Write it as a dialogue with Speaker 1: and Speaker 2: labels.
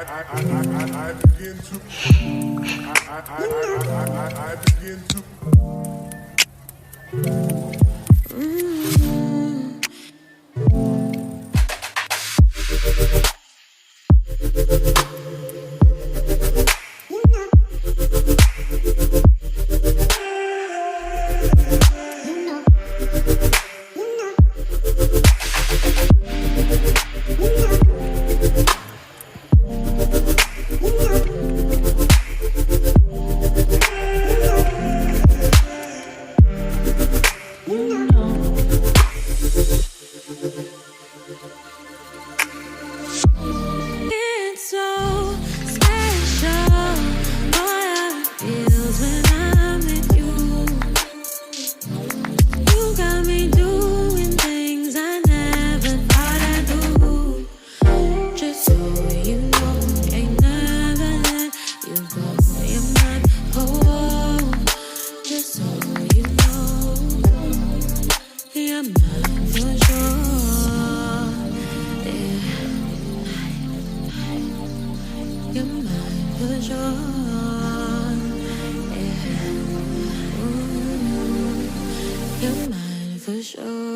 Speaker 1: I begin to I begin to
Speaker 2: It's so special, boy, how it feels when I'm with you. You got me doing things I never thought I'd do. Just so you know, ain't never let you go. You're my home. Just so you know, you're mine for sure. Yeah. You're mine for sure. Yeah. Ooh, you're mine for sure.